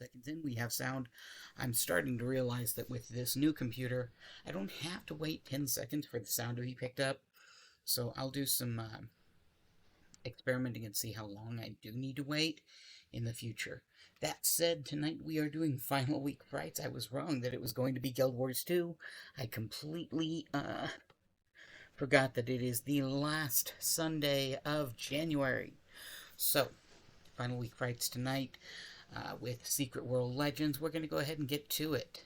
seconds in, we have sound. I'm starting to realize that with this new computer, I don't have to wait 10 seconds for the sound to be picked up. So I'll do some experimenting and see how long I do need to wait in the future. That said, tonight we are doing Final Week Frights. I was wrong that it was going to be Guild Wars 2. I completely forgot that it is the last Sunday of January. So, Final Week Frights tonight with Secret World Legends. We're going to go ahead and get to it.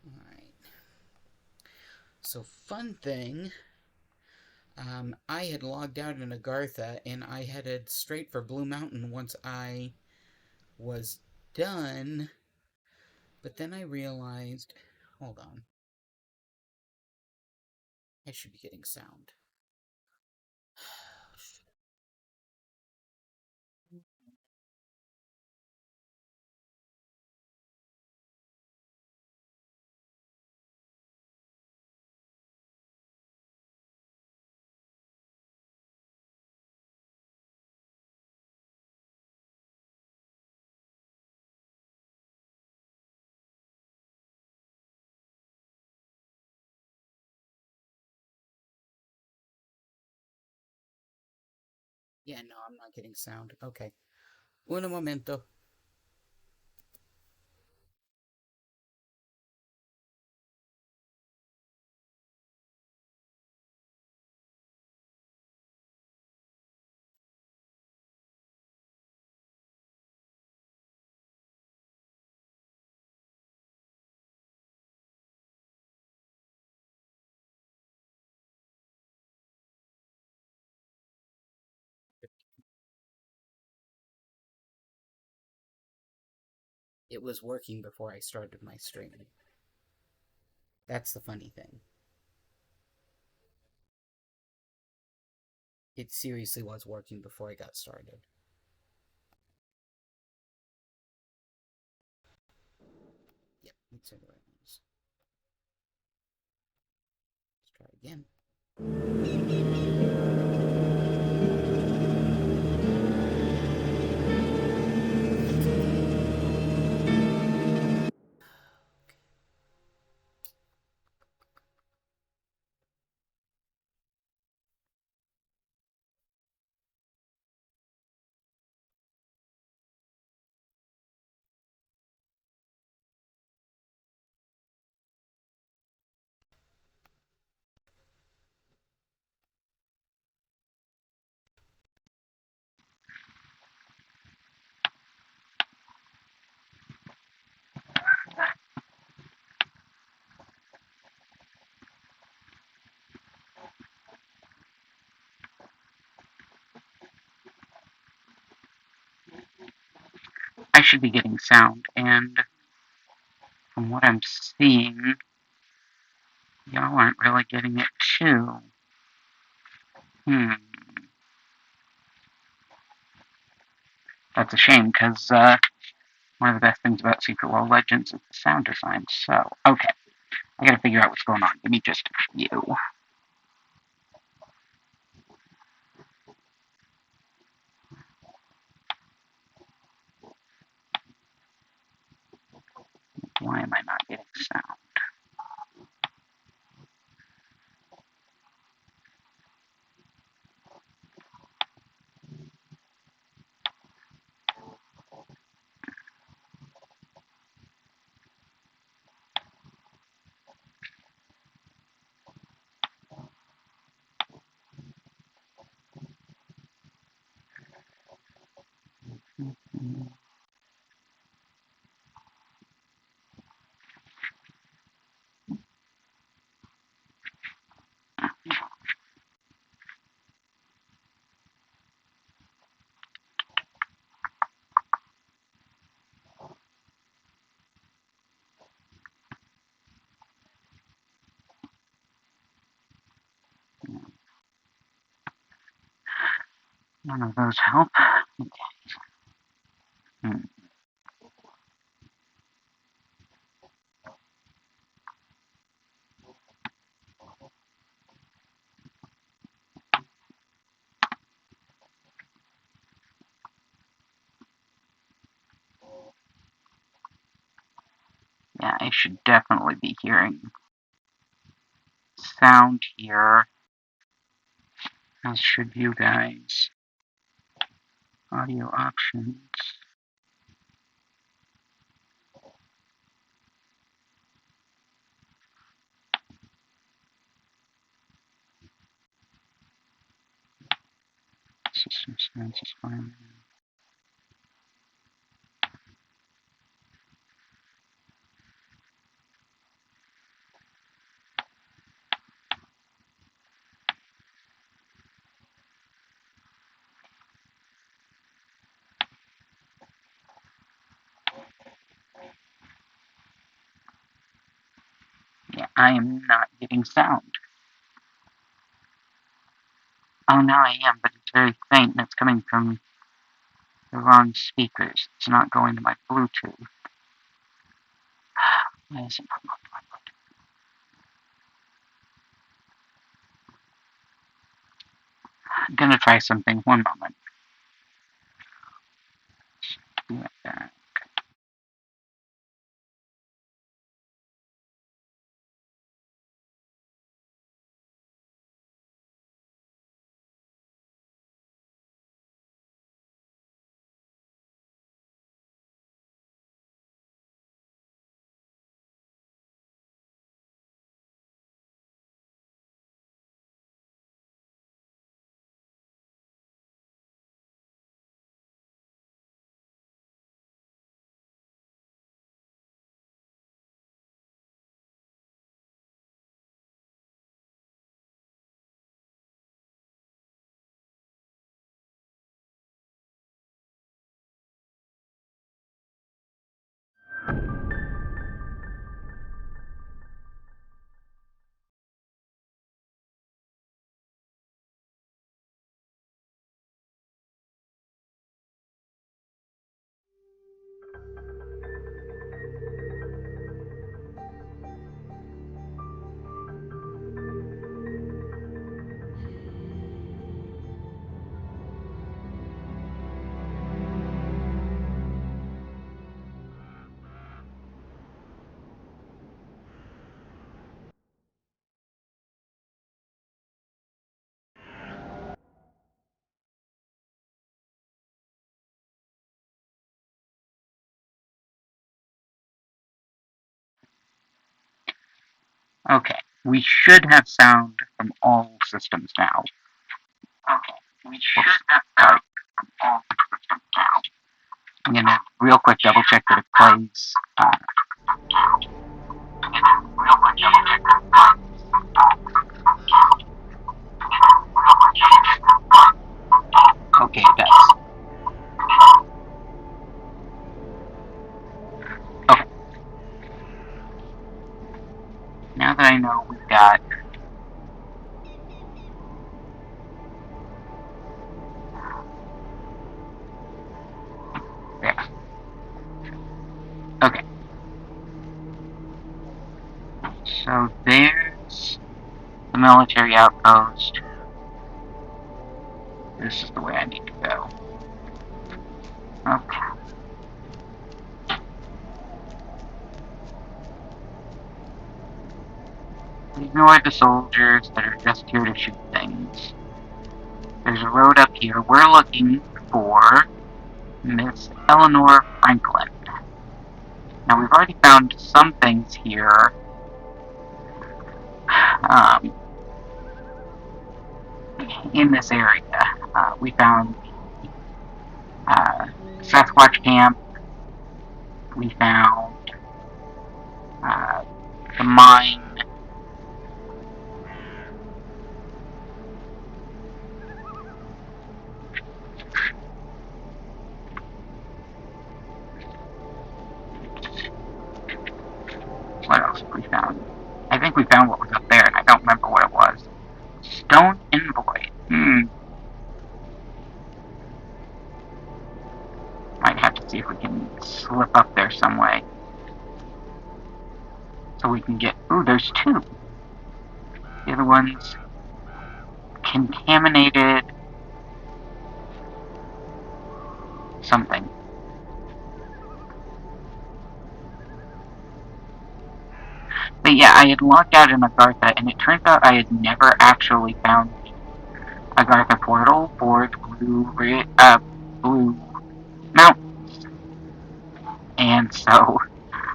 Alright. So, fun thing. I had logged out in Agartha and I headed straight for Blue Mountain once I was done. But then I realized. Hold on. I should be getting sound. Yeah, no, I'm not getting sound. Okay. Un momento. It was working before I started my streaming. That's the funny thing. It seriously was working before I got started. Yep, it's in the right ones. Let's try again. I should be getting sound, and from what I'm seeing, y'all aren't really getting it too. Hmm. That's a shame, because one of the best things about Secret World Legends is the sound design. So, okay. I gotta figure out what's going on. Give me just a few. Why am I not getting sound? None of those help. Hmm. Yeah, I should definitely be hearing sound here, as should you guys. Audio options. System sounds is fine. Yeah, I am not getting sound. Oh, now I am, but it's very faint and it's coming from the wrong speakers. It's not going to my Bluetooth. Why is it not going to my Bluetooth? I'm gonna try something. One moment. Do like that. Okay, we should have sound from all systems now. Okay, we should have sound from all systems now. I'm gonna real quick double check that it plays. Real quick double check that it plays. Okay, it does. Okay, now that I know we've got there. Okay, so there's the military outpost. This is the way I need to go. Okay. Ignore the soldiers that are just here to shoot things. There's a road up here. We're looking for Miss Eleanor Franklin. Now, we've already found some things here. Um, in this area. We found Sasquatch Camp. We found the mine. What else have we found? I think we found what was up there, and I don't remember what it was. Stone Envoy. Might have to see if we can slip up there some way. So we can get... Ooh, there's two. The other one's contaminated something. yeah, I had logged out in Agartha, and it turns out I had never actually found the Agartha portal for the Blue Mountains. And so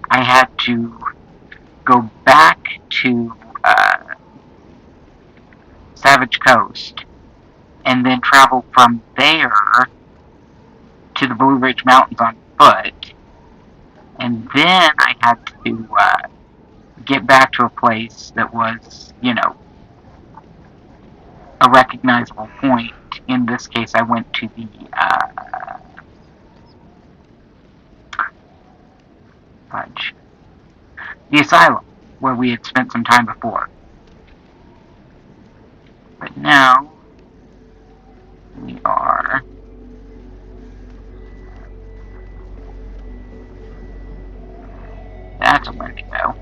I had to go back to Savage Coast and then travel from there to the Blue Ridge Mountains on foot. And then I had to get back to a place that was, a recognizable point. In this case, I went to fudge, the asylum where we had spent some time before. But now we are. That's a window.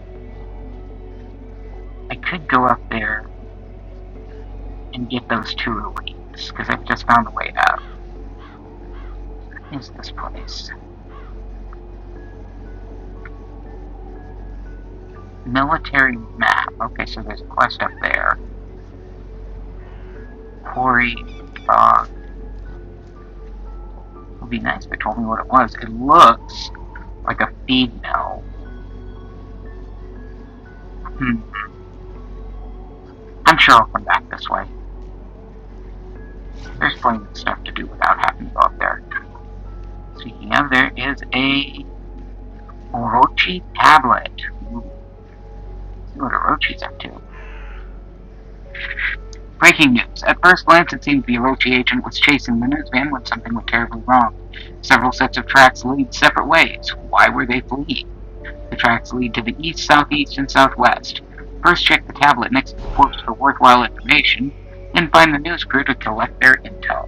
I could go up there and get those two elites because I've just found a way up. What is this place? Military map. Okay, so there's a quest up there. Quarry, fog. It would be nice if they told me what it was. It looks like a feed mill. Hmm. I'm sure I'll come back this way. There's plenty of stuff to do without having to go up there. Speaking of, there is a Orochi tablet. Ooh, let's see what Orochi's up to. Breaking news. At first glance, it seems the Orochi agent was chasing the news van when something went terribly wrong. Several sets of tracks lead separate ways. Why were they fleeing? The tracks lead to the east, southeast, and southwest. First, check the tablet next to the corpse for worthwhile information, then find the news crew to collect their intel.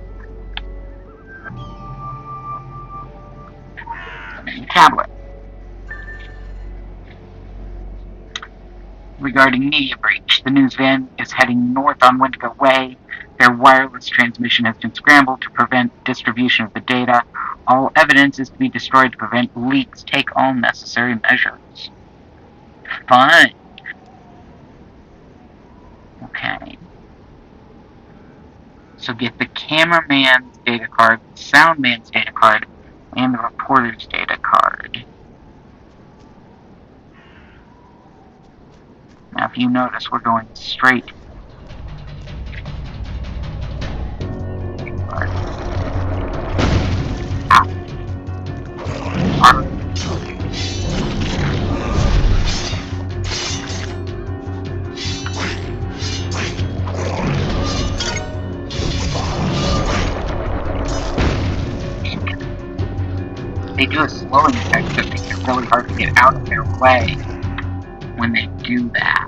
The tablet. Regarding media breach, the news van is heading north on Wendigo Way. Their wireless transmission has been scrambled to prevent distribution of the data. All evidence is to be destroyed to prevent leaks. Take all necessary measures. Fun. Okay. So get the cameraman's data card, the soundman's data card, and the reporter's data card. Now, if you notice, we're going straight. They do a slowing effect that makes it really hard to get out of their way when they do that.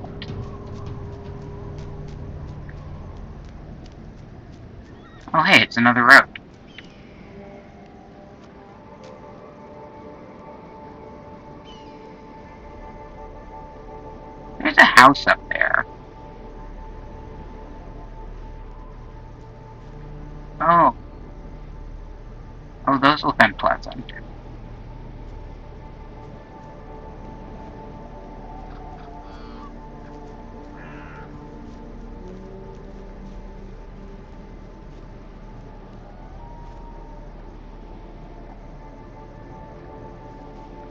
Oh, hey, it's another road. There's a house up there. Oh. Oh, those look unpleasant.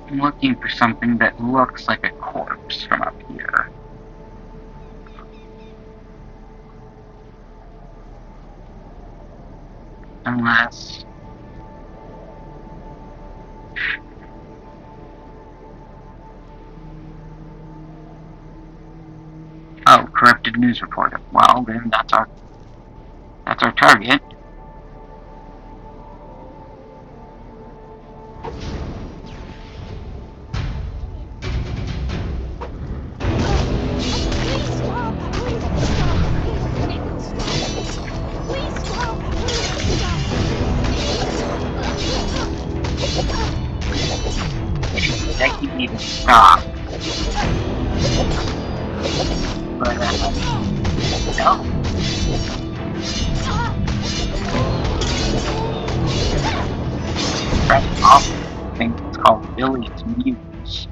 I'm looking for something that looks like a corpse from up here. Unless... Oh, corrupted news reporter. Well, then that's our target. That you need to stop. But, no. That's awful. I think it's called Billy's Muse.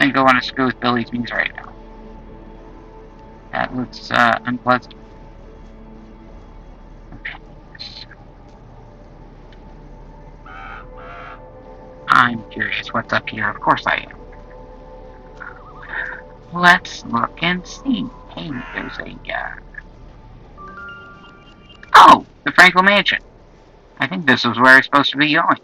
and go on a screw with Billy's knees right now. That looks unpleasant. Okay. I'm curious what's up here. Of course I am. Let's look and see. Hey, there's a, oh! The Frankel Mansion. I think this is where I'm supposed to be going.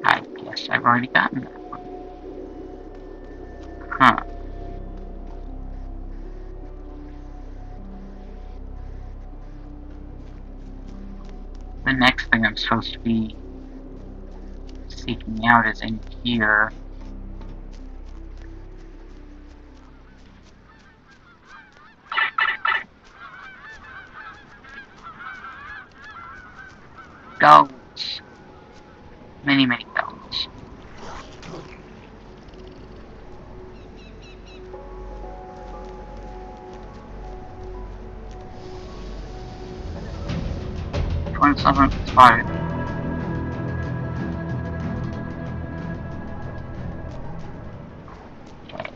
I guess I've already gotten that one. Huh. The next thing I'm supposed to be seeking out is in here. Gulls. Many, many gulls. Twin Summit spotted. Okay.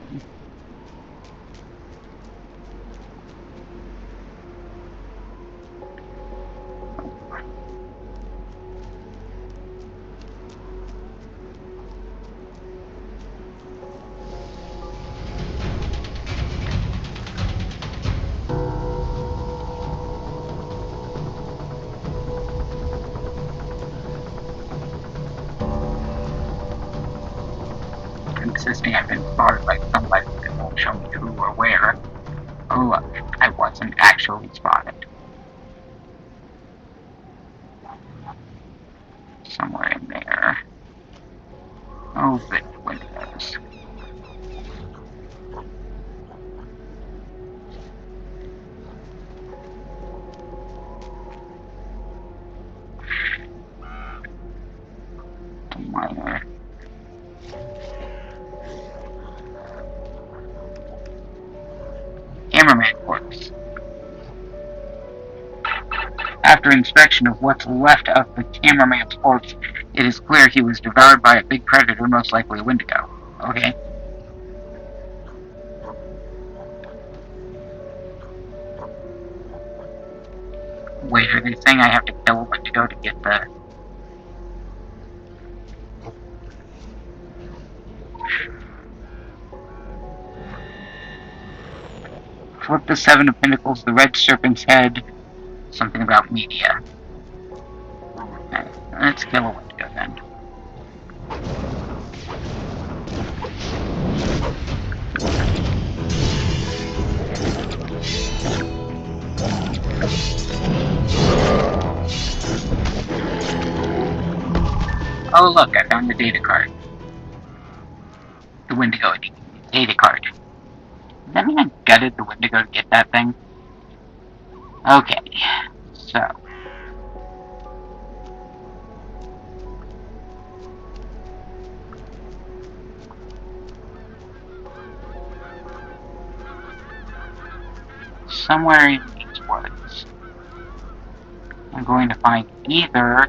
Insisting I've been spotted by somebody that won't show me who or where. Oh look, I wasn't actually spotted. Somewhere in there. Oh, good windows. A minor. Cameraman corpse. After inspection of what's left of the cameraman's corpse, it is clear he was devoured by a big predator, most likely a Wendigo. Okay. Wait, are they saying I have to kill a Wendigo to get the... Flip the Seven of Pentacles, the Red Serpent's head, something about media. Okay, let's kill a Wendigo then. Oh look, I found the data card. The Wendigo data card. Does that mean I gutted the Wendigo to get that thing? Okay, so... somewhere in these woods, I'm going to find either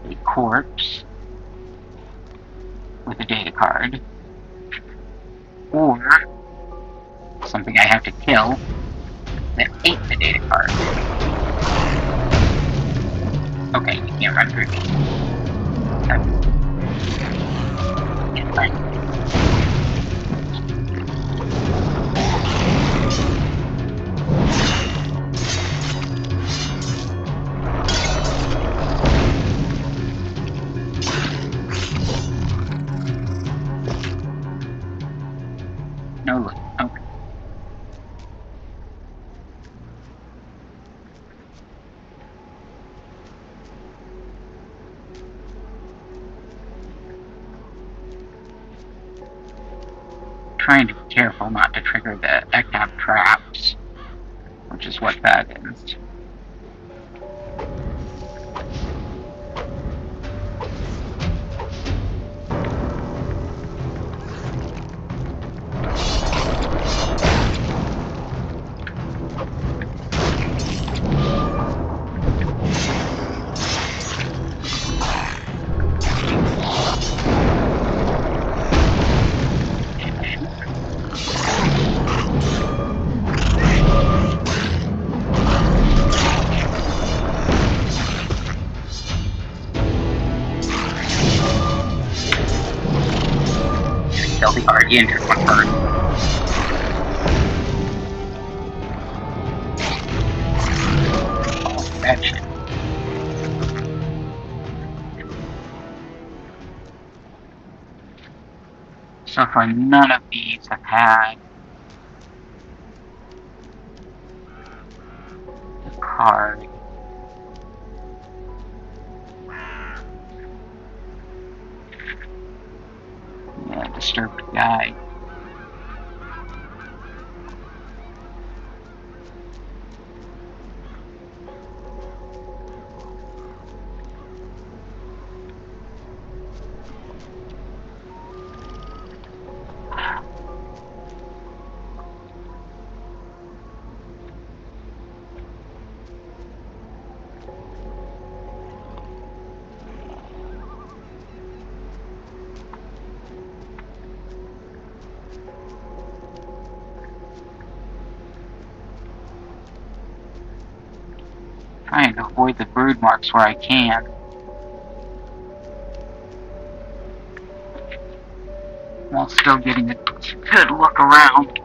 a corpse with a data card, or something I have to kill that ate the data card. Okay, you can't run through me. Get back. No look. Okay. Trying to be careful not to trigger the ectop traps, which is what that is. already injured one person. Oh, bad shit. So far, none of these have had the card. Yeah, disturbed guy. Trying to avoid the brood marks where I can, while still getting a good look around.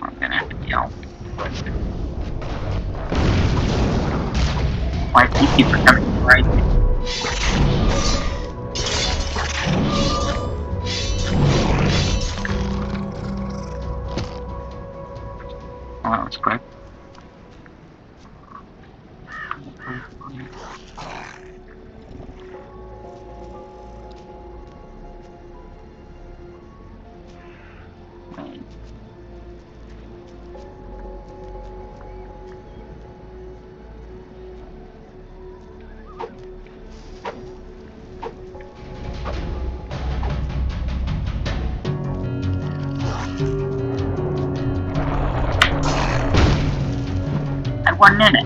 I'm gonna have to yell. Why, thank you for coming to ride me. Oh, that was quick. I won in it.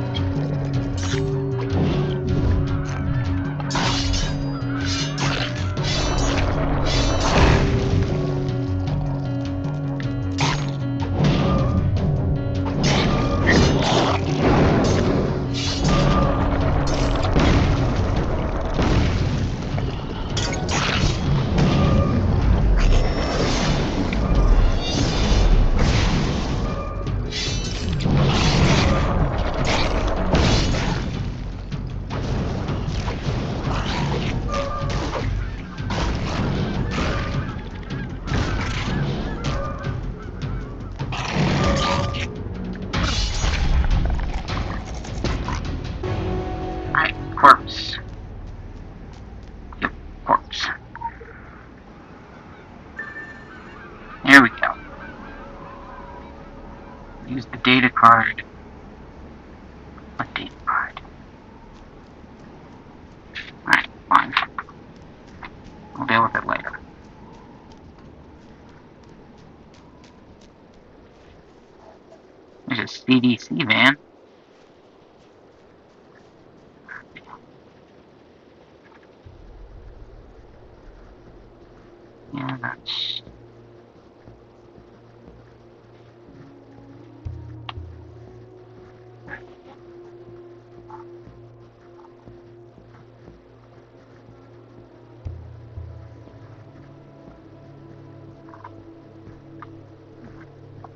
Alright, corpse. Yep, corpse. There we go. Use the data card. What data card? Alright, fine. We'll deal with it later. There's a CDC van. Yeah, that's...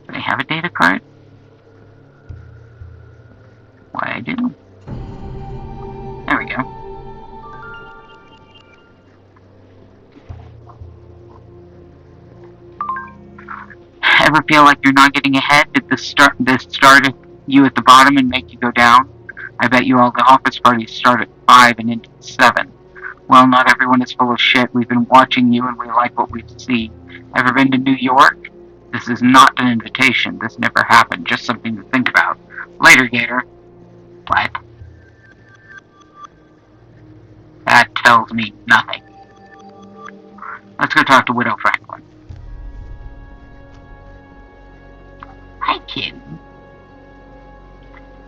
Do they have a data card? Why, I do. There we go. Ever feel like you're not getting ahead? Did this start you at the bottom and make you go down? I bet you all the office parties start at 5 and end at 7. Well, not everyone is full of shit. We've been watching you and we like what we see. Ever been to New York? This is not an invitation. This never happened. Just something to think about. Later, Gator. What? That tells me nothing. Let's go talk to Widow Franklin. Hi, kid.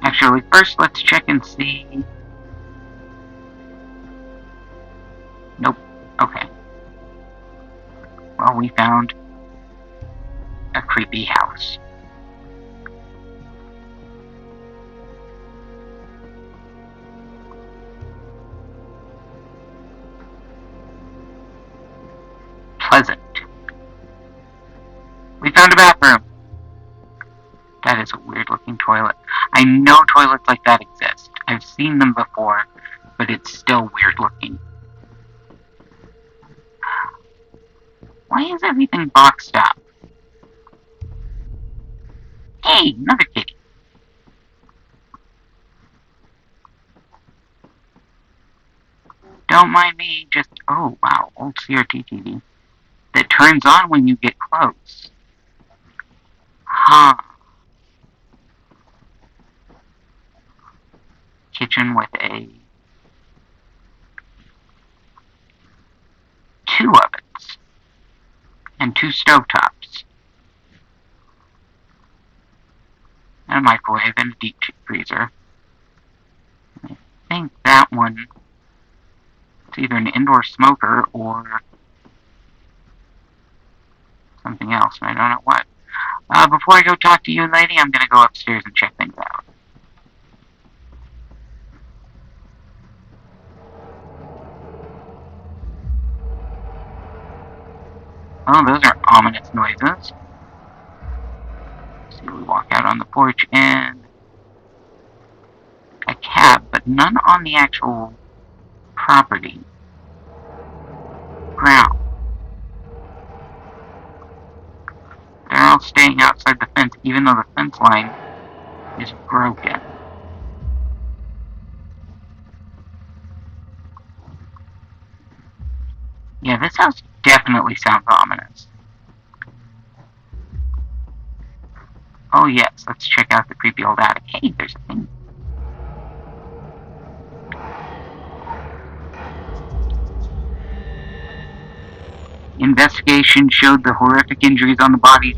Actually, first let's check and see Well, we found a creepy house. Pleasant. We found a bathroom. That is a weird looking toilet. I know toilets like that exist. I've seen them before, but it's still weird looking. Why is everything boxed up? Hey, another kitty. Don't mind me, just, oh wow, old CRT TV. That turns on when you get close. Huh. Kitchen with two ovens and two stovetops. And a microwave and a deep freezer. I think that one is either an indoor smoker or something else, and I don't know what. Before I go talk to you, lady, I'm gonna go upstairs and check things out. Oh, those are ominous noises. See, we walk out on the porch and a cab, but none on the actual property ground. They're all staying outside the fence, even though the fence line is broken. Yeah, this house definitely sounds ominous. Oh yes, let's check out the creepy old attic. Hey, there's a thing. Investigation showed the horrific injuries on the bodies.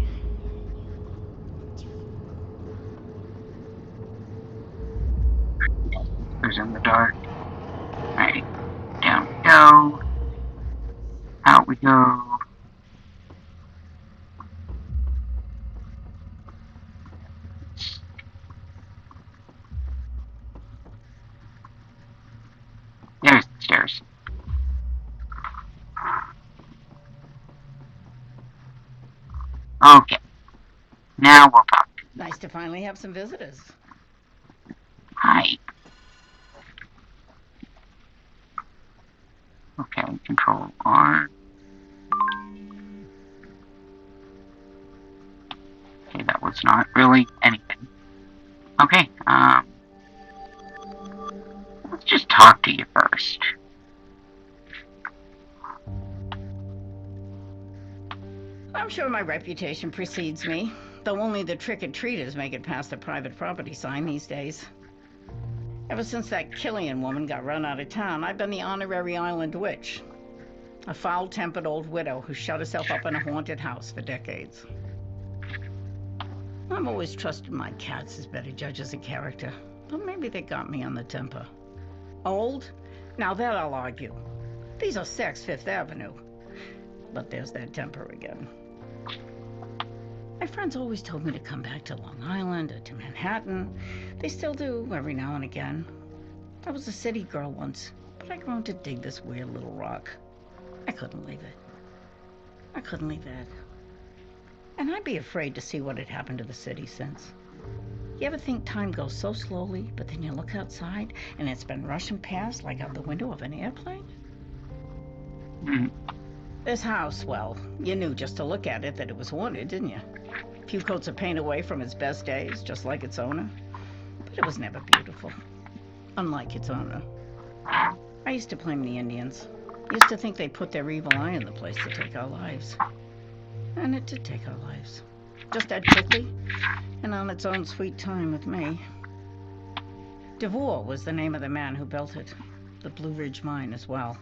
There's in the dark. Alright, down we go. Out we go. There's the stairs. Okay, now we'll talk. Nice to finally have some visitors. Hi. Okay, control R. Okay, that was not really anything. Okay, let's just talk to you first. I'm sure my reputation precedes me, though only the trick-or-treaters make it past the private property sign these days. Ever since that Killian woman got run out of town, I've been the honorary island witch. A foul-tempered old widow who shut herself up in a haunted house for decades. I've always trusted my cats as better judges of character, but maybe they got me on the temper. Old? Now that I'll argue. These are Saks Fifth Avenue. But there's that temper again. My friends always told me to come back to Long Island or to Manhattan. They still do every now and again. I was a city girl once, but I'd grown to dig this weird little rock. I couldn't leave it. I couldn't leave it. And I'd be afraid to see what had happened to the city since. You ever think time goes so slowly, but then you look outside and it's been rushing past like out the window of an airplane? This house, well, you knew just to look at it that it was haunted, didn't you? A few coats of paint away from its best days, just like its owner. But it was never beautiful, unlike its owner. I used to blame the Indians. Used to think they put their evil eye on the place to take our lives. And it did take our lives. Just that quickly, and on its own sweet time with me. DeVore was the name of the man who built it. The Blue Ridge Mine as well.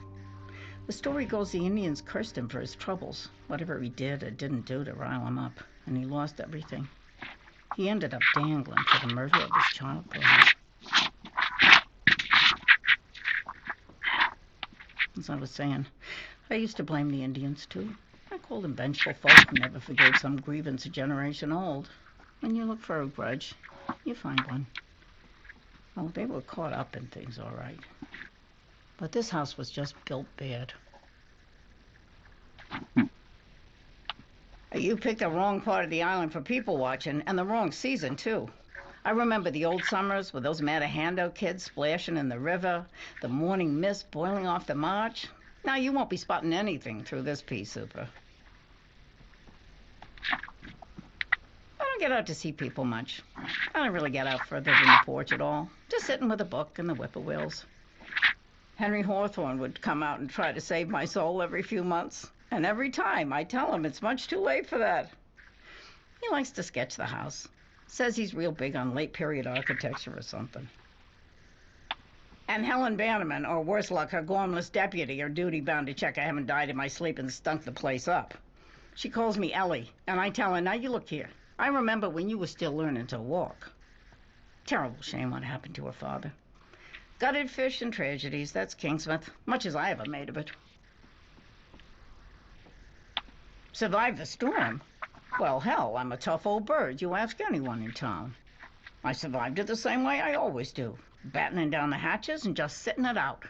The story goes the Indians cursed him for his troubles, whatever he did or didn't do to rile him up, and he lost everything. He ended up dangling for the murder of his child brother. As I was saying, I used to blame the Indians too. I Call them vengeful folk who never forgave some grievance a generation old. When you look for a grudge, you find one. Oh, they were caught up in things, all right. But this house was just built bad. You picked the wrong part of the island for people watching, and the wrong season, too. I remember the old summers with those Matahando kids splashing in the river, the morning mist boiling off the marsh. Now you won't be spotting anything through this pea souper. I don't get out to see people much. I don't really get out further than the porch at all, just sitting with a book and the whippoorwills. Henry Hawthorne would come out and try to save my soul every few months, and every time I tell him it's much too late for that. He likes to sketch the house. Says he's real big on late period architecture or something. And Helen Bannerman, or worse luck, her gormless deputy, are duty-bound to check I haven't died in my sleep and stunk the place up. She calls me Ellie, and I tell her, now you look here. I remember when you were still learning to walk. Terrible shame what happened to her father. Gutted fish and tragedies, that's Kingsmouth, much as I ever made of it. Survived the storm? Well, hell, I'm a tough old bird. You ask anyone in town. I survived it the same way I always do, battening down the hatches and just sitting it out.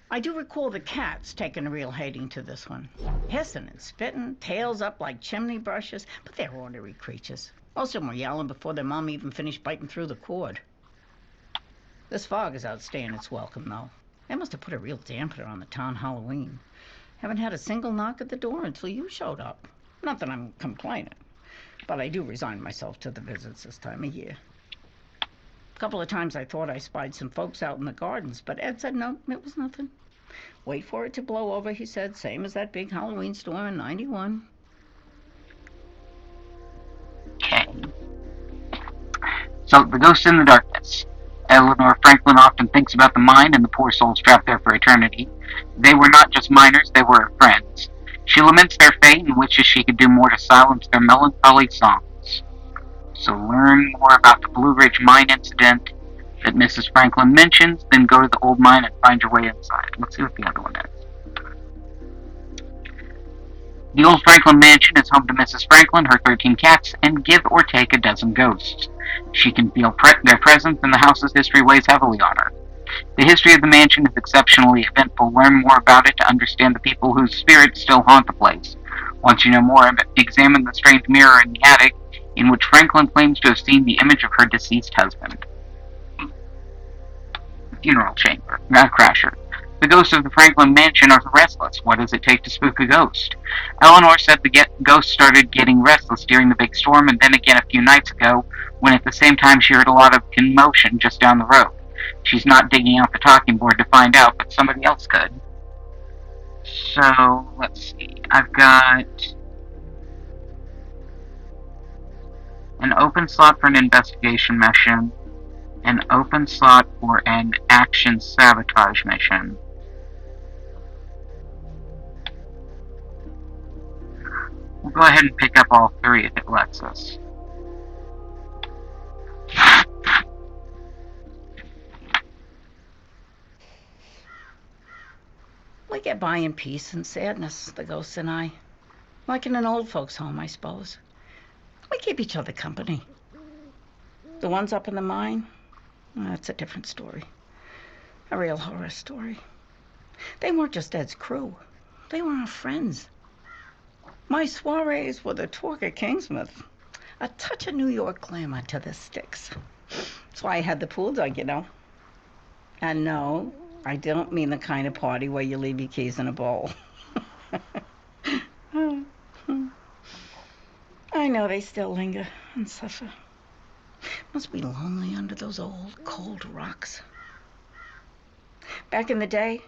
I do recall the cats taking a real hating to this one. Hissing and spitting, tails up like chimney brushes, but they're ornery creatures. Most of them were yelling before their mom even finished biting through the cord. This fog is outstaying its welcome, though. They must have put a real dampener on the town Halloween. Haven't had a single knock at the door until you showed up. Not that I'm complaining, but I do resign myself to the visits this time of year. A couple of times I thought I spied some folks out in the gardens, but Ed said no, it was nothing. Wait for it to blow over, he said, same as that big Halloween storm in '91. Okay. So, the ghost in the darkness. Eleanor Franklin often thinks about the mine and the poor souls trapped there for eternity. They were not just miners, they were her friends. She laments their fate and wishes she could do more to silence their melancholy songs. So learn more about the Blue Ridge mine incident that Mrs. Franklin mentions, then go to the old mine and find your way inside. Let's see what the other one is. The old Franklin mansion is home to Mrs. Franklin, her 13 cats, and give or take a dozen ghosts. She can feel their presence, and the house's history weighs heavily on her. The history of the mansion is exceptionally eventful. Learn more about it to understand the people whose spirits still haunt the place. Once you know more, examine the strange mirror in the attic, in which Franklin claims to have seen the image of her deceased husband. Funeral chamber. Crasher. The ghosts of the Franklin mansion are restless. What does it take to spook a ghost? Eleanor said the ghost started getting restless during the big storm, and then again a few nights ago, when at the same time she heard a lot of commotion just down the road. She's not digging out the talking board to find out, but somebody else could. So, let's see. I've got an open slot for an investigation mission, an open slot for an action sabotage mission. We'll go ahead and pick up all three if it lets us. We get by in peace and sadness, the ghosts and I. Like in an old folks' home, I suppose. We keep each other company. The ones up in the mine, that's a different story. A real horror story. They weren't just Ed's crew. They were our friends. My soirees were the talk at Kingsmouth. A touch of New York glamour to the sticks. That's why I had the pool dug, you know. And no, I don't mean the kind of party where you leave your keys in a bowl. I know they still linger and suffer. Must be lonely under those old, cold rocks. Back in the day,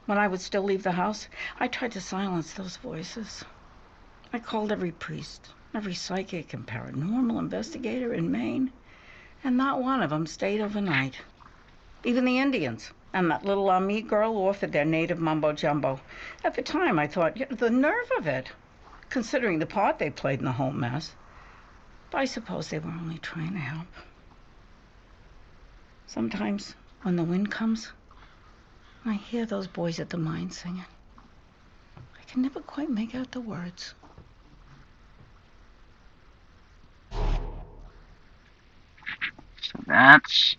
when I would still leave the house, I tried to silence those voices. I called every priest, every psychic and paranormal investigator in Maine, and not one of them stayed overnight. Even the Indians and that little Ami girl authored their native mumbo-jumbo. At the time, I thought, the nerve of it, considering the part they played in the whole mess. But I suppose they were only trying to help. Sometimes, when the wind comes, I hear those boys at the mine singing. I can never quite make out the words. So that's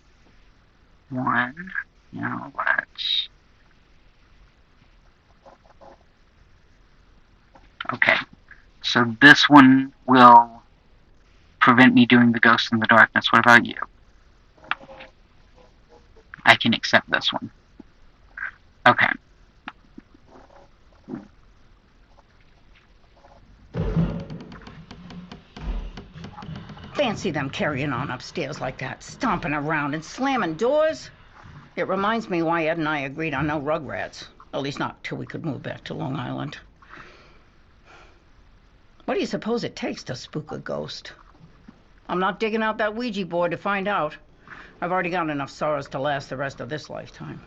one. Now let's... Okay. So this one will prevent me doing the Ghost in the Darkness. What about you? I can accept this one. Okay. Fancy them carrying on upstairs like that, stomping around and slamming doors. It reminds me why Ed and I agreed on no rugrats. At least not till we could move back to Long Island. What do you suppose it takes to spook a ghost? I'm not digging out that Ouija board to find out. I've already got enough sorrows to last the rest of this lifetime.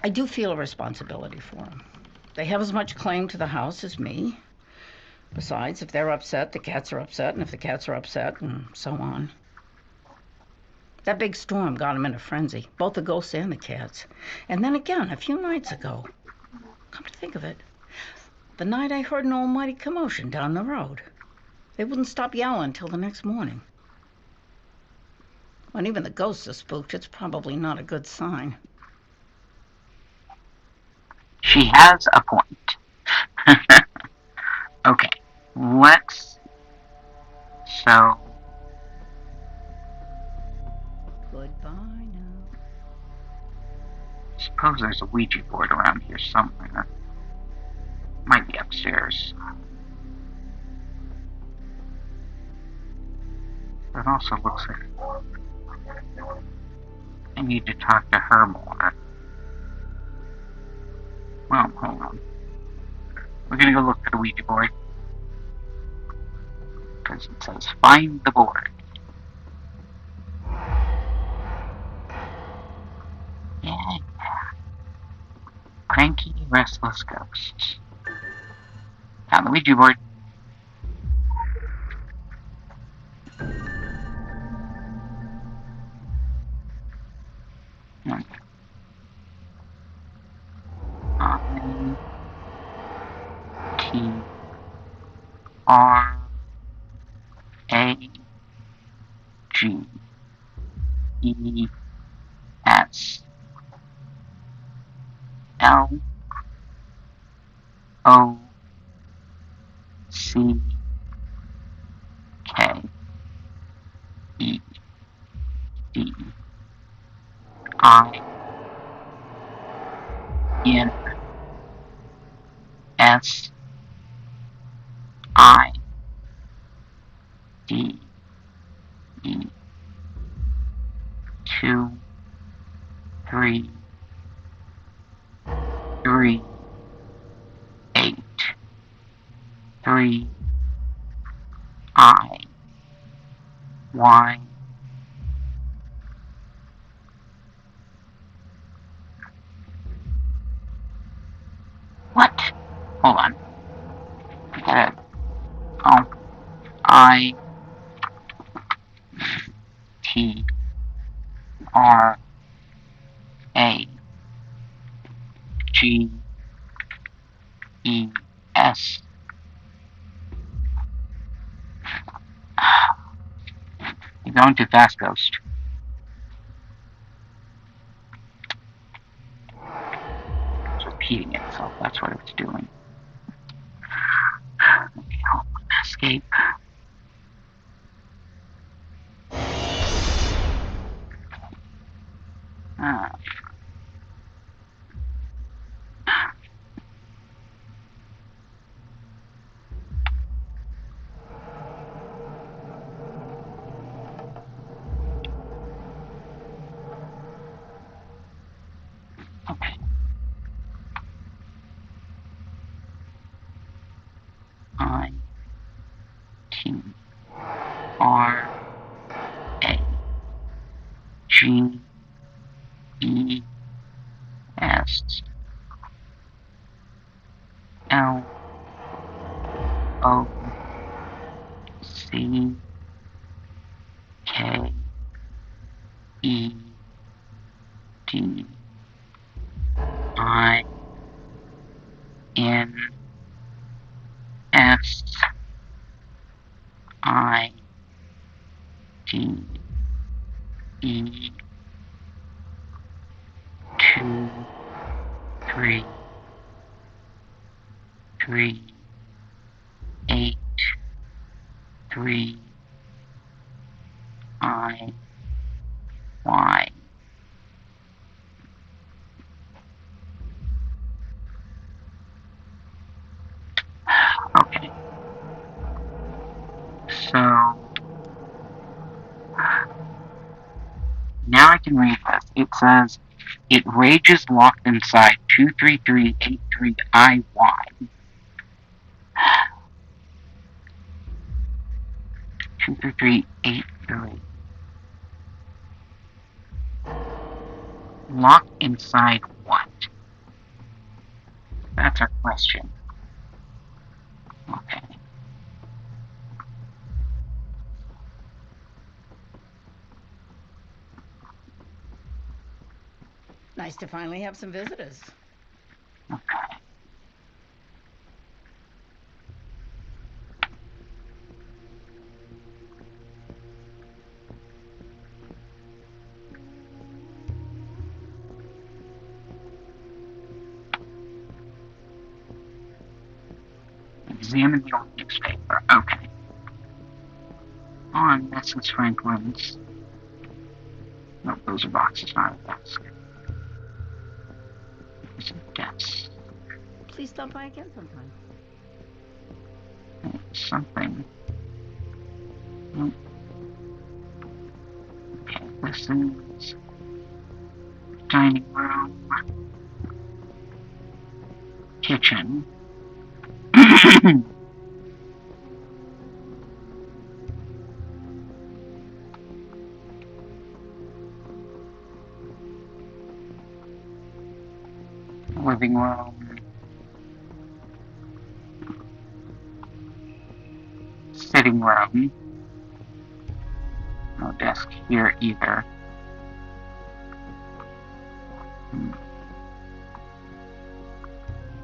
I do feel a responsibility for them. They have as much claim to the house as me. Besides, if they're upset, the cats are upset, and if the cats are upset, and so on. That big storm got them in a frenzy, both the ghosts and the cats. And then again, a few nights ago. Come to think of it, the night I heard an almighty commotion down the road. They wouldn't stop yelling till the next morning. When even the ghosts are spooked, it's probably not a good sign. She has a point. Okay. Let's... So... Goodbye now. Suppose there's a Ouija board around here somewhere. Might be upstairs. But it also looks like I need to talk to her more. Well, hold on. We're gonna go look for the Ouija board. Because it says, find the board. Yeah. Cranky, restless ghosts. Found the Ouija board. RENSINE 2 3 3 8 3 I Y What? Hold on. I gotta... Oh. I T R A G E S. You're going too fast, Ghost. It's repeating itself. That's what it's doing. Escape. Ah. Okay. I T R A G E S L O C K E D I N S I D E 2 3 3 8 3 I Y. Okay. So now I can read this. It says it rages locked inside 23383IY. 23383. Locked inside what? That's our question. Okay. Nice to finally have some visitors. Okay. Examine the old newspaper. Okay. On Mrs. Franklin's. No, those are boxes, not a desk. It's a desk. Please stop by again sometime. Something. Okay, this is dining room, kitchen. Living room, sitting room. No desk here either.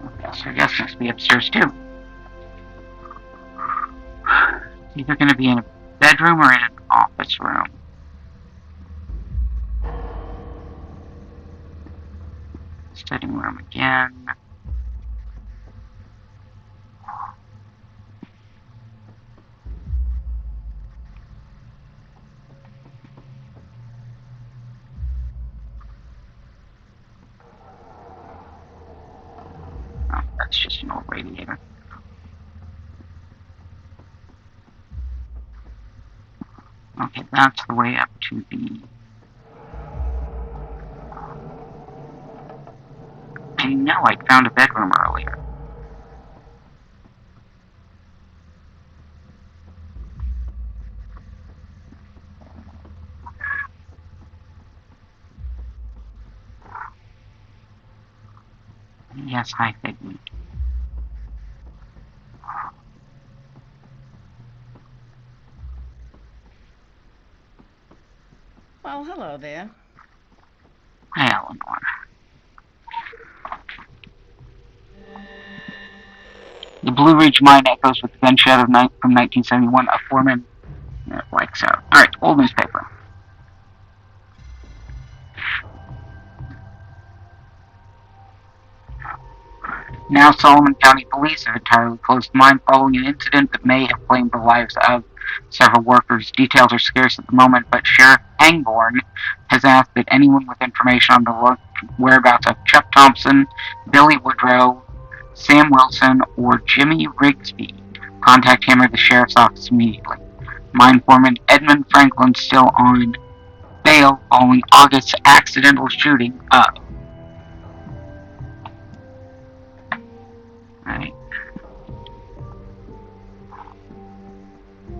Okay, so I guess it must be upstairs too. It's either going to be in a bedroom or in an office room. Sitting room again. Oh, that's just an old radiator. Okay, that's the way up to the... I know I found a bedroom earlier. Yes, hi, Figgy. Well, hello there. Hi, Eleanor. The Blue Ridge Mine echoes with the gunshot of from 1971. A foreman likes out. Alright, old newspaper. Now Solomon County Police have entirely closed the mine following an incident that may have claimed the lives of several workers. Details are scarce at the moment, but Sheriff Pangborn has asked that anyone with information on the whereabouts of Chuck Thompson, Billy Woodrow, Sam Wilson, or Jimmy Rigsby contact him or the sheriff's office immediately. Mine foreman Edmund Franklin still on bail following August's accidental shooting of. Right.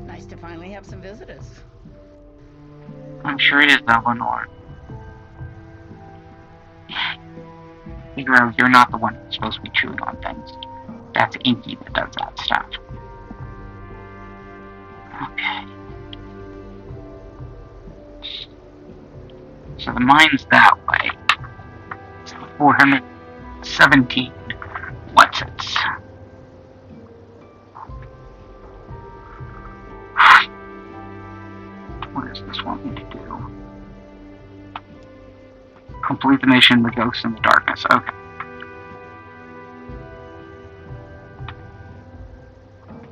Nice to finally have some visitors. I'm sure it is, Eleanor. Figure out you're not the one who's supposed to be chewing on things. That's Inky that does that stuff. Okay. So the mine's that way. So 417. What's it this want me to do? Complete the mission, The Ghost in the Darkness. Okay.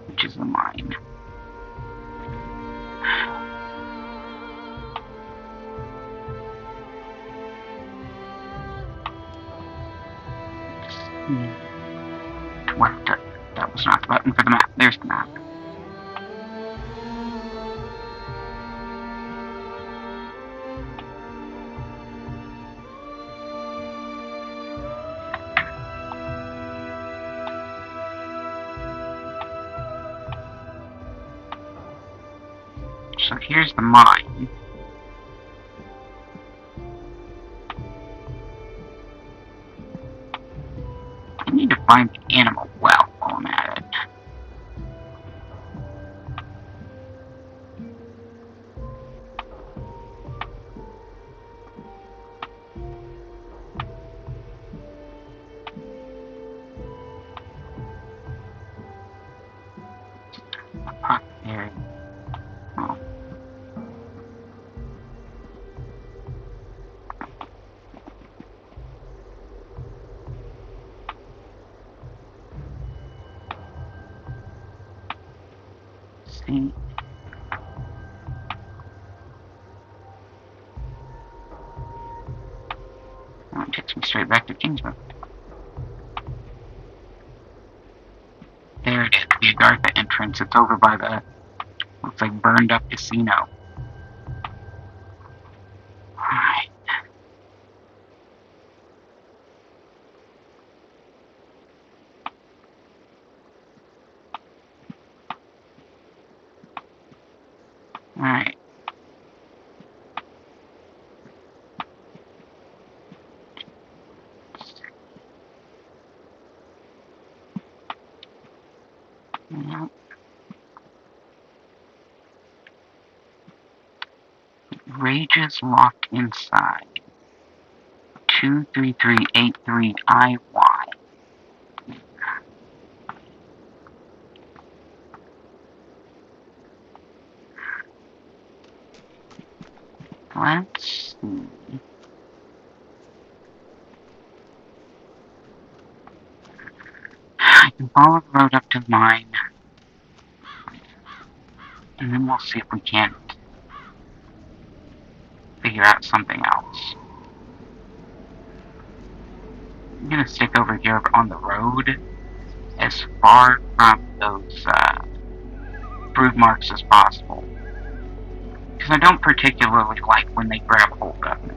Which is the mine. What? That was not the button for the map. There's the map. So here's the mine. I need to find the animal well while I'm at it. There. Oh. See? Oh, it takes me straight back to Kingsman. There it is, the Agartha entrance. It's over by the, looks like, burned up casino. Alright. Alright. Yep. Rages locked inside. 23383IY. Let's see. I can follow the road up to mine, and then we'll see if we can't figure out something else. I'm gonna stick over here on the road as far from those brood marks as possible. Because I don't particularly like when they grab hold of me.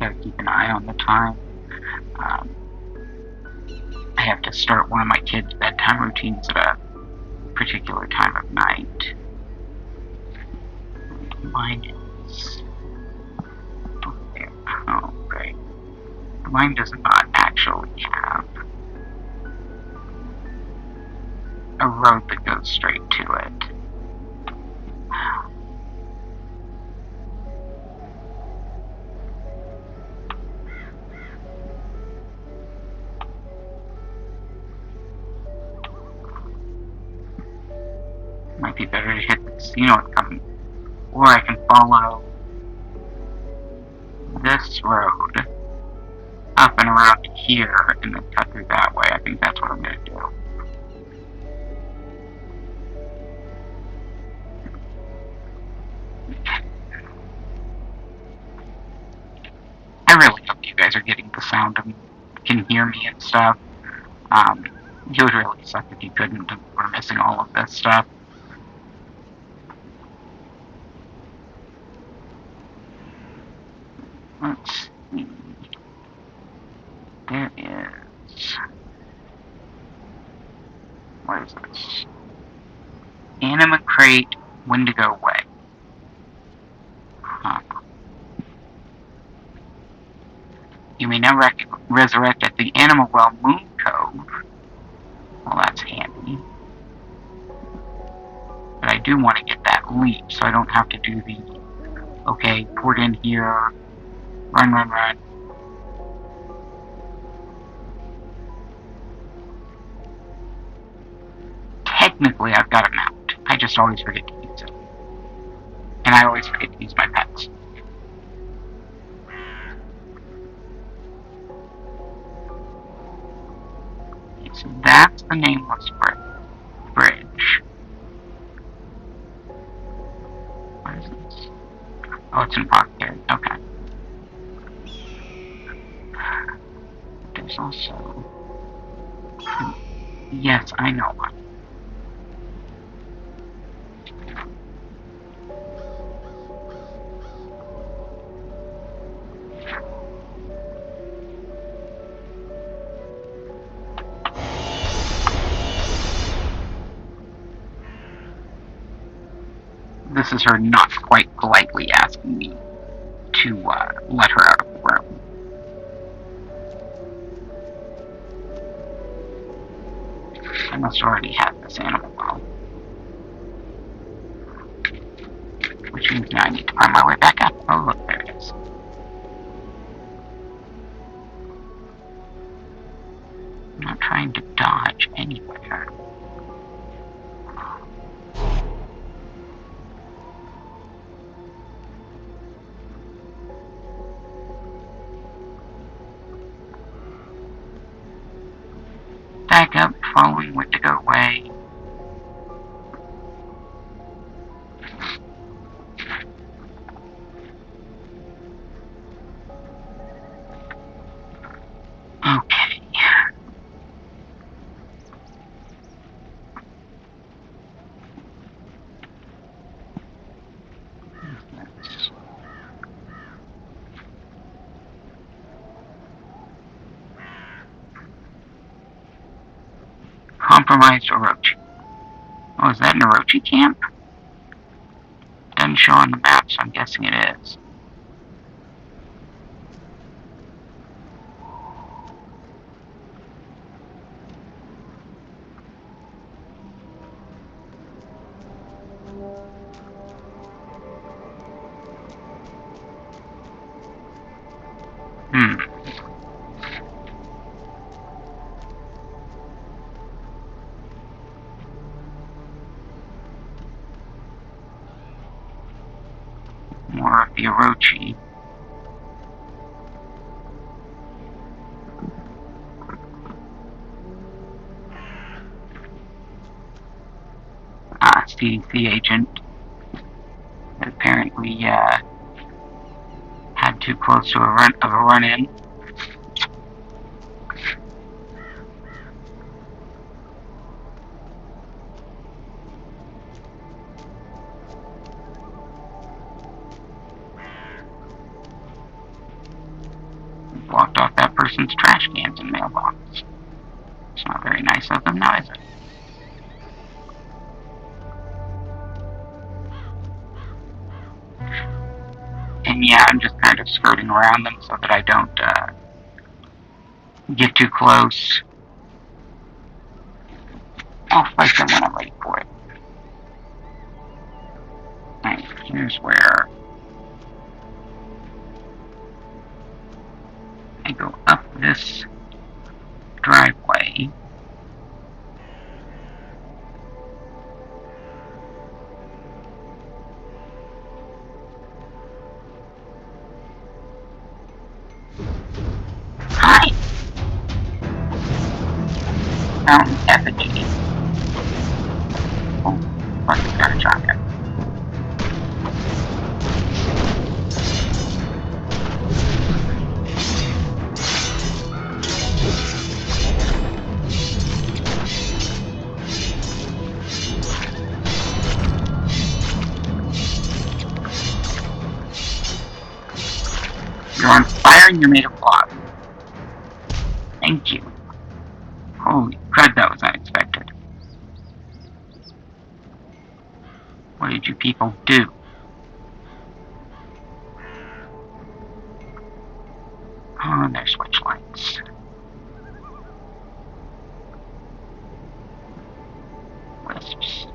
Gotta keep an eye on the time. I have to start one of my kids' bedtime routines at a particular time of night. Mine is... there. Oh, great. Mine does not actually have a road that goes straight to it. Might be better to hit the casino and come, or I can follow this road up and around here and then cut through that way. I think that's what I'm going to do. I really hope you guys are getting the sound and can hear me and stuff. It would really suck if you couldn't and we're missing all of this stuff. Let's see. There is... what is this? Anima Crate, Wendigo Way. Huh. You may now resurrect at the Animal Well Moon Cove. Well, that's handy. But I do want to get that leap, so I don't have to do the, okay, port in here, Run, run, run. Technically, I've got a mount. I just always forget to use it. And I always forget to use my pets. Okay, so that's the nameless bridge. What is this? Oh, it's in Pocket. Okay. There's also... Yes, I know one. This is her not quite politely asking me to let her out of the room. I must already have this animal well. Which means now I need to find my way back up. Oh, look, there it is. I'm not trying to dodge anywhere. Back up, following Wendigo way. Okay. Compromised Orochi. Oh, is that an Orochi camp? Doesn't show on the map, so I'm guessing it is. Hmm. More of the Orochi. CDC agent that apparently had too close to a run-in. Blocked off that person's trash cans and mailbox. It's not very nice of them, now is it? And yeah, I'm just kind of skirting around them so that I don't get too close. I'll fight them when I'm ready for it. Alright, here's where I go up this driveway. Hi! Fountain effigy. Oh, plus it's got a shotgun. You're on fire and you're made of lava. Thank you. Holy crud, that was unexpected. What did you people do? Oh, and there's switch lights. Wisps,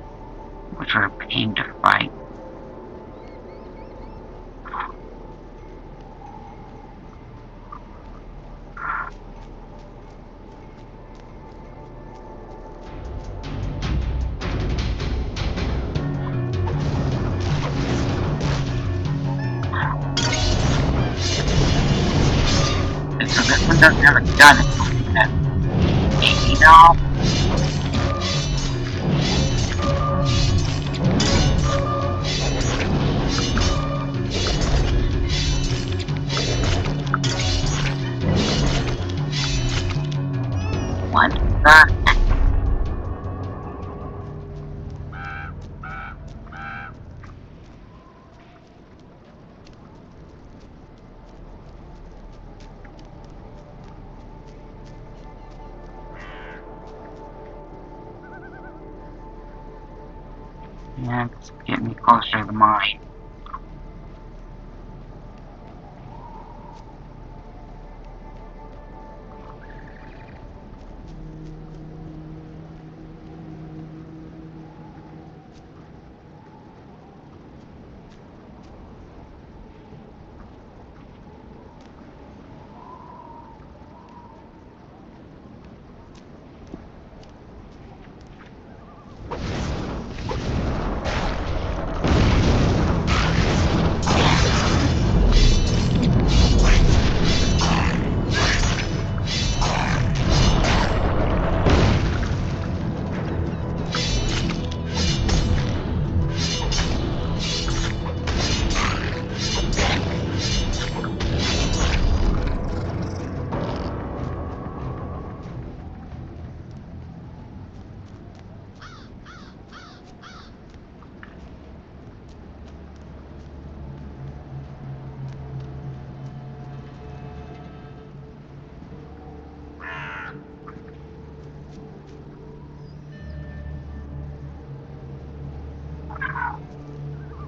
which are a pain to fight. doesn't have a gun. You know, what the heck? Yeah, it's getting me closer to the mine.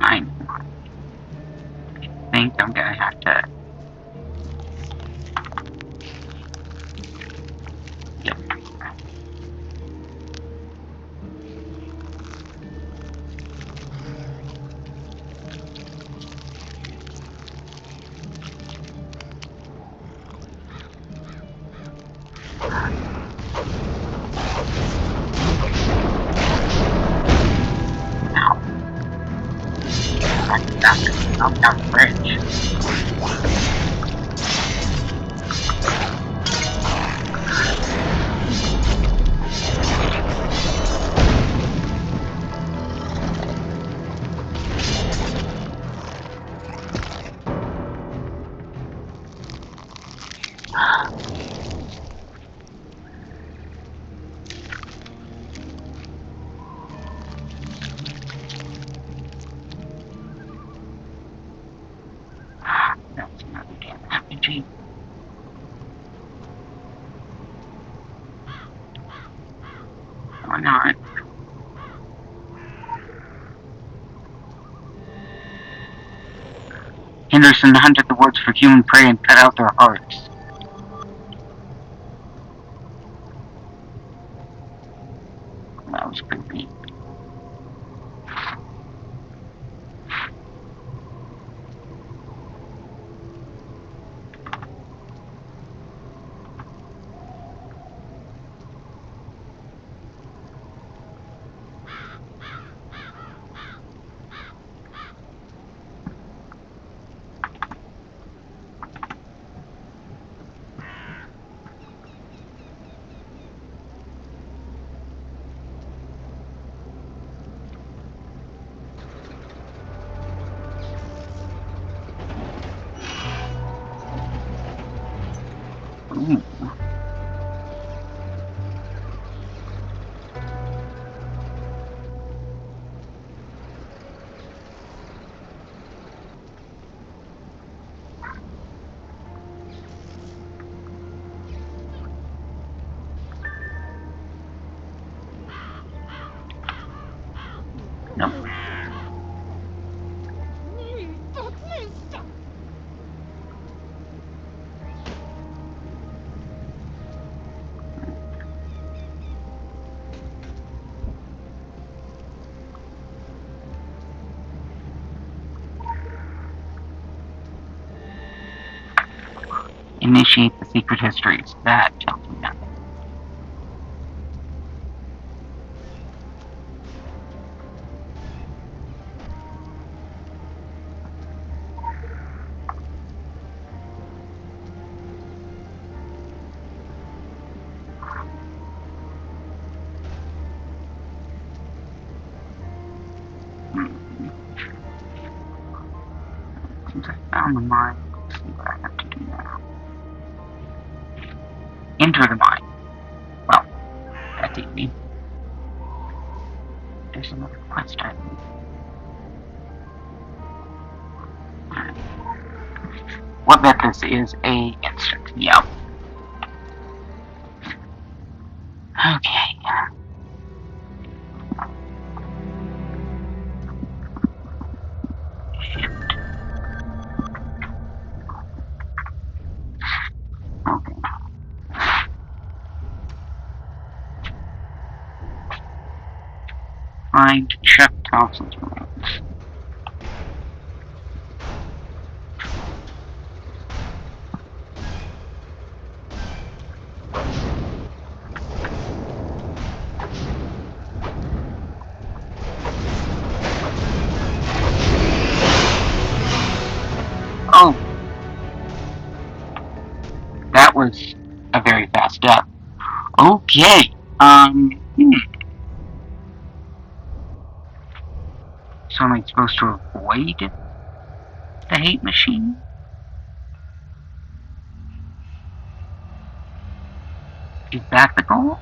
I think I'm gonna have to. Yep. Now, I got to jump down the bridge. That's another damn RPG. Or not. Henderson hunted the woods for human prey and cut out their hearts. That was creepy. Ooh. Nope. Initiate the secret histories. That tells me nothing. Hmm. Since I found the mine, let's see what I have to do now. Enter the mine. Well, that's easy. There's another quest I think. Alright. What bet this is a instant. Yep. Okay. Okay. Find Chuck Thompson's remains. Oh, that was a very fast death. Okay. So am I supposed to avoid the hate machine? Is that the goal?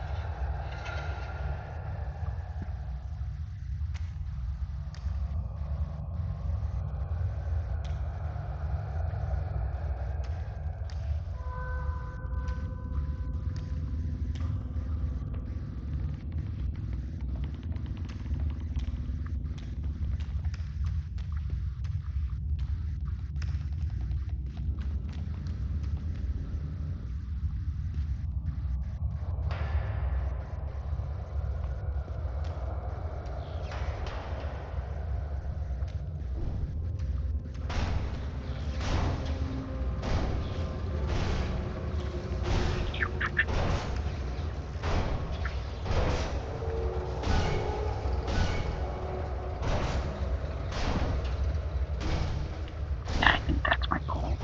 Yeah, I think that's my goal.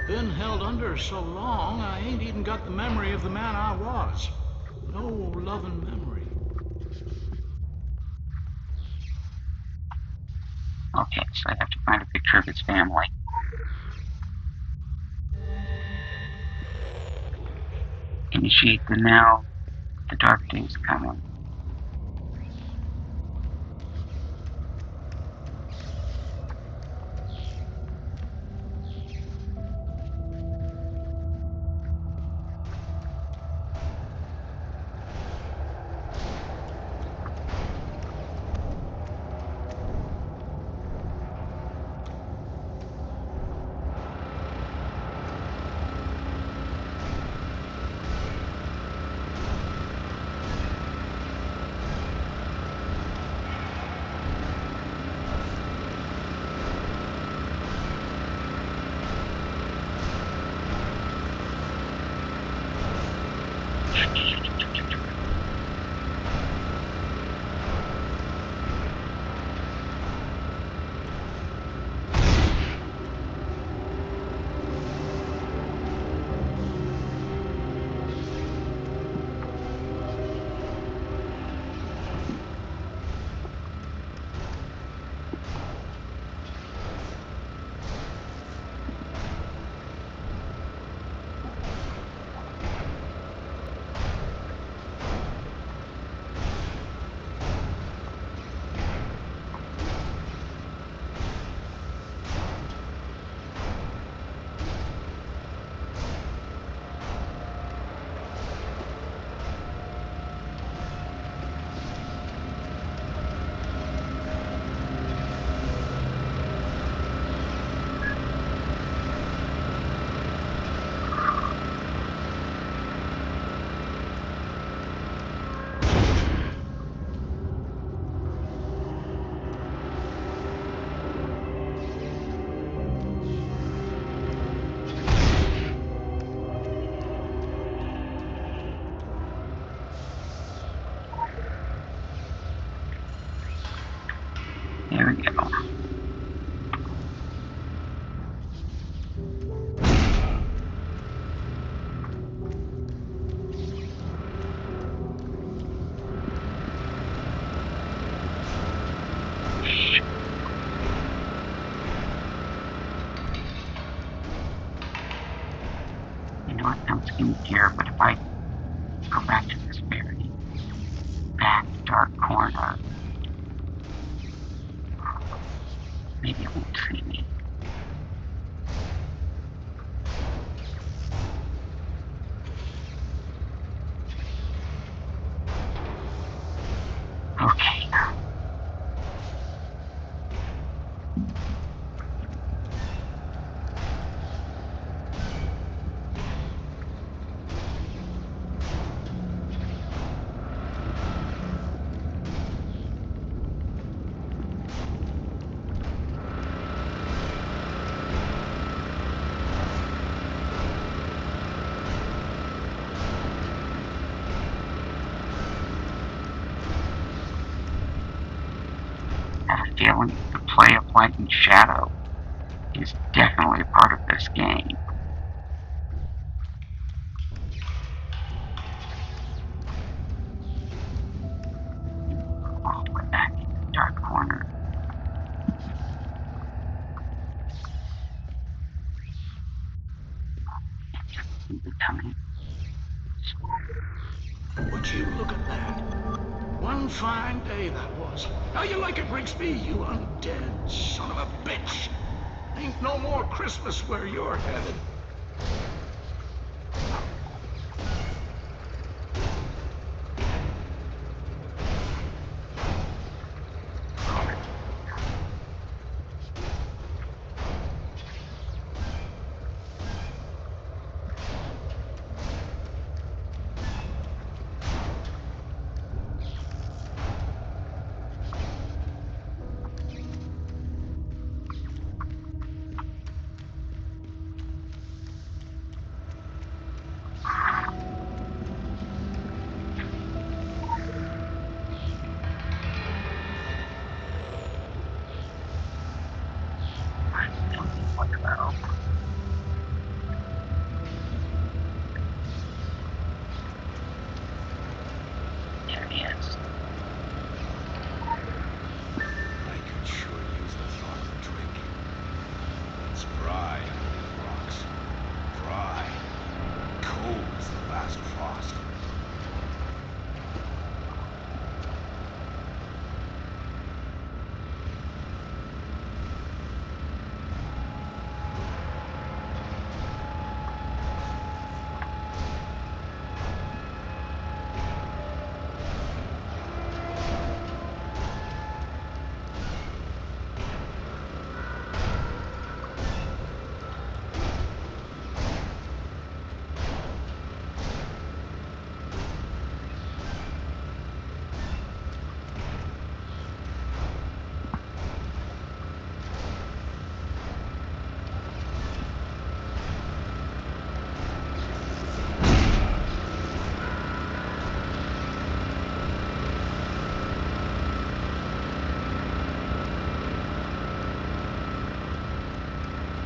Been held under so long, I ain't even got the memory of the man I was. No loving memory. Okay, so I have to find a picture of his family. Initiate the now. The dark days coming. There we go. here, but if I go back to this very back dark corner, maybe it won't see me. Okay. I have a feeling the play of light and shadow is definitely a part of this game. All the way back in the dark corner. Coming. Would you look at that? One fine day that was. How you like it, Rigsby, you undead son of a bitch? Ain't no more Christmas where you're headed. There he is. I could sure use the thought of a drink. It's dry under these rocks. Dry. Cold as the last frost.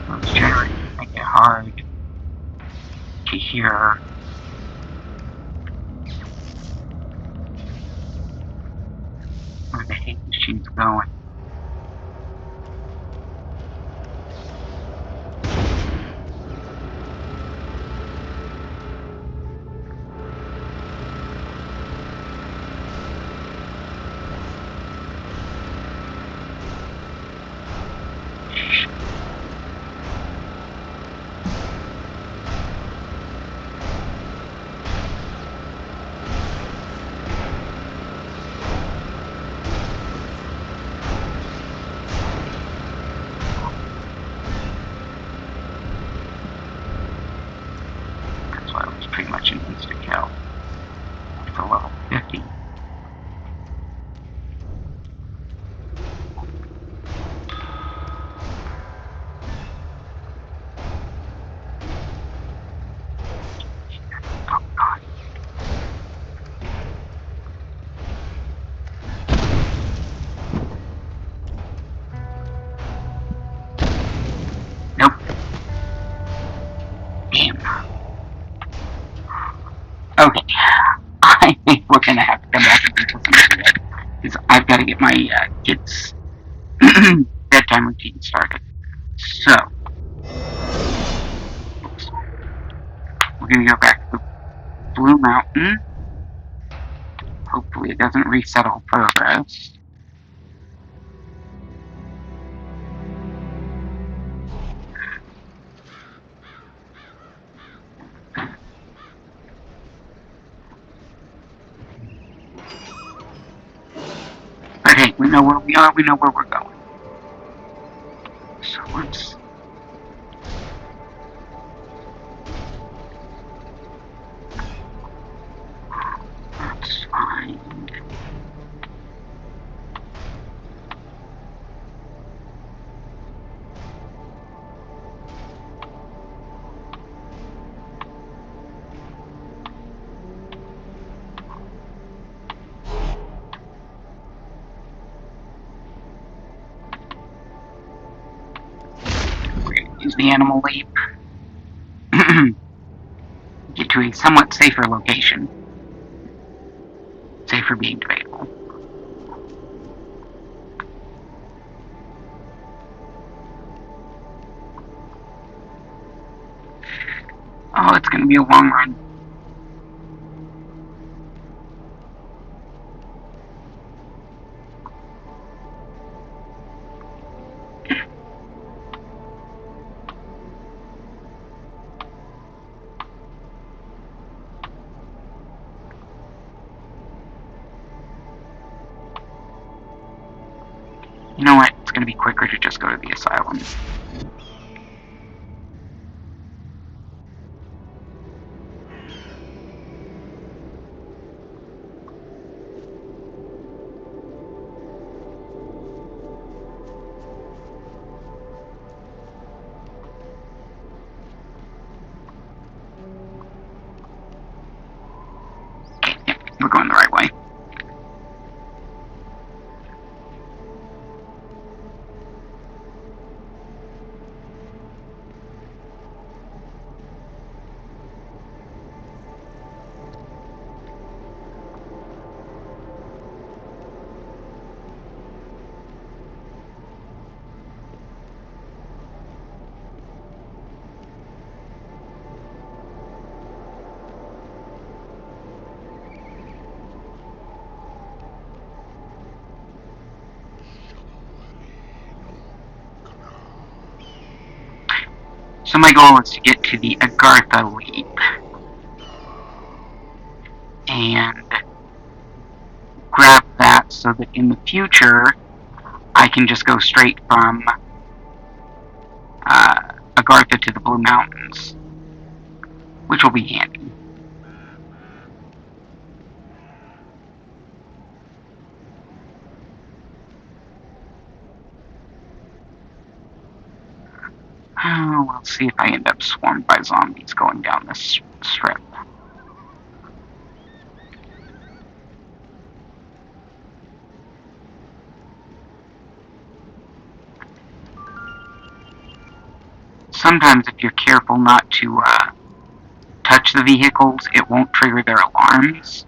Those generators make it hard to hear where the hate machine's going. That's why it was pretty much an instant kill. It's a level 50. Oh god. Nope. Damn. Okay. I think we're gonna have to come back and do this again. Because I've got to get my kids' bedtime routine started. So, we're gonna go back to the Hopefully it doesn't reset all progress. But hey, we know where we are, we know where we're going. So let's find. Use the animal leap. Get to a somewhat safer location. Safer being debatable. Oh, it's gonna be a long run. You know what? It's gonna be quicker to just go to the asylum. Yep, we're going the right way. So my goal is to get to the Agartha leap and grab that so that in the future I can just go straight from Agartha to the Blue Mountains, which will be handy. Oh, we'll see if I end up swarmed by zombies going down this strip. Sometimes if you're careful not to touch the vehicles, it won't trigger their alarms.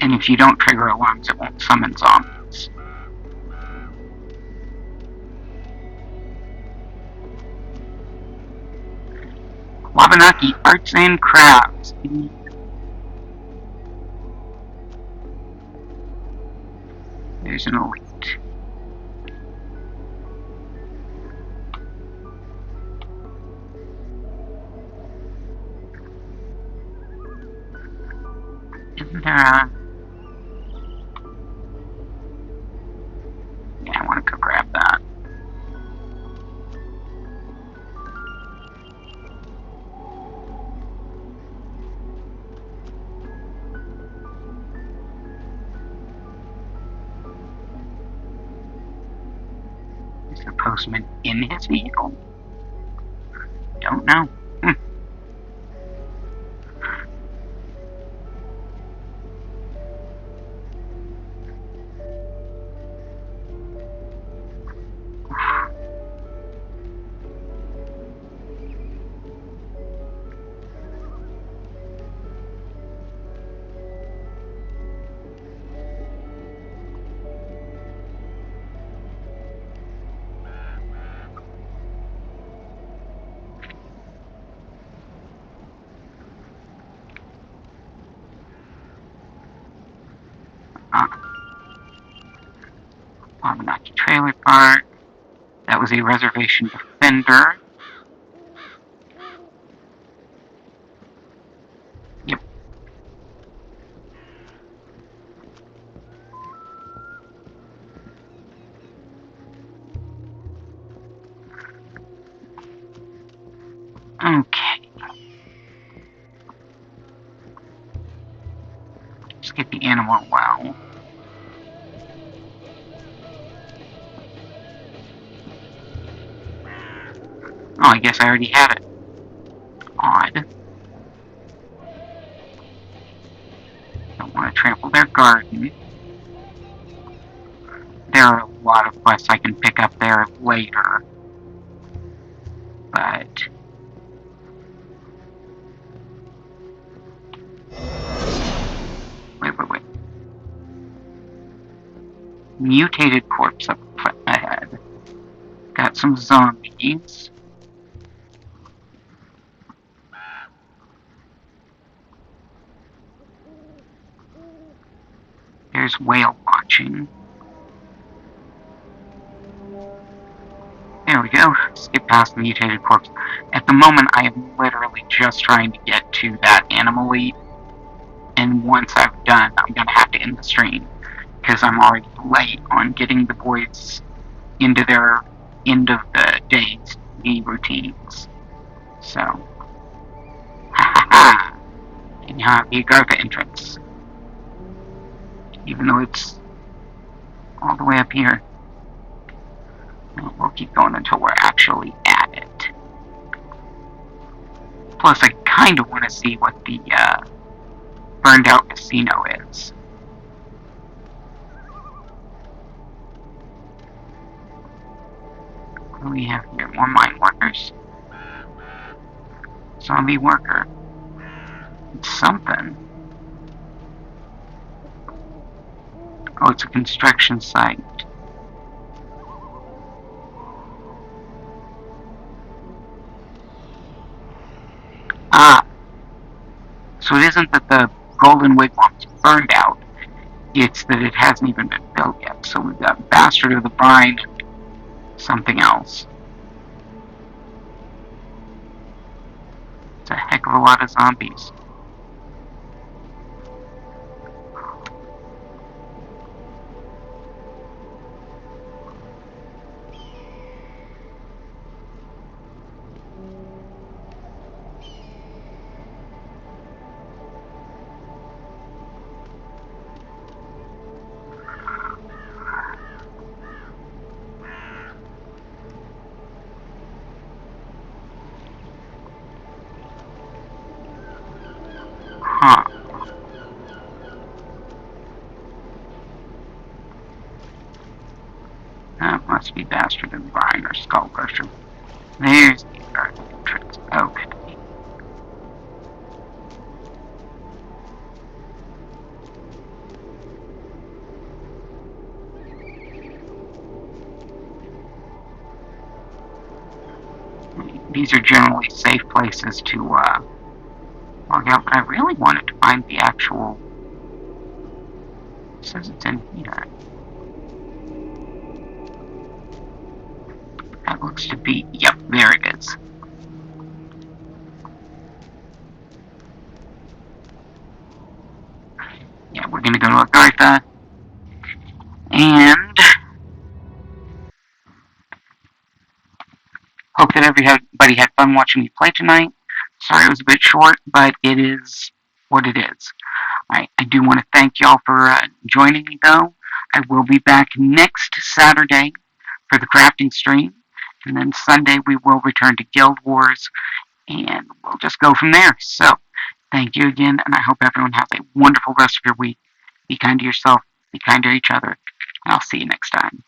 And if you don't trigger alarms, it won't summon zombies. Wabanaki Arts and Crafts. There's an elite. Isn't there a... Yeah, I want to go grab that. Is the postman in his vehicle? Don't know. cart. That was a reservation defender. Yep. Okay. Let's get the animal well. Oh, I guess I already had it. Odd. Don't want to trample their garden. There are a lot of quests I can pick up there later. But wait. Mutated corpse up ahead. Got some zombies. There's whale watching. There we go. Skip past the mutated corpse. At the moment, I am literally just trying to get to that animal lead. And once I've done, I'm going to have to end the stream. Because I'm already late on getting the boys into their end of the day's routines. So, ha ha ha. And you have the Agartha entrance. Even though it's all the way up here. We'll keep going until we're actually at it. Plus, I kind of want to see what the burned out casino is. What do we have here? More mine workers. Zombie worker. It's something. Oh, it's a construction site. Ah, so it isn't that the Golden Wigwam's burned out, it's that it hasn't even been built yet. So we've got Bastard of the Brine and something else. It's a heck of a lot of zombies. Huh. That must be Bastard of the Brine or Skull Crusher. There's the entrance. Okay. These are generally safe places to log out, but I really wanted to find the actual. It says it's in here. That looks to be. Yep, there it is. Yeah, we're gonna go to Agartha. And hope that everybody had fun watching me play tonight. Sorry it was a bit short, but it is what it is. I do want to thank y'all for joining me, though. I will be back next Saturday for the crafting stream. And then Sunday we will return to Guild Wars. And we'll just go from there. So, thank you again, and I hope everyone has a wonderful rest of your week. Be kind to yourself, be kind to each other, and I'll see you next time.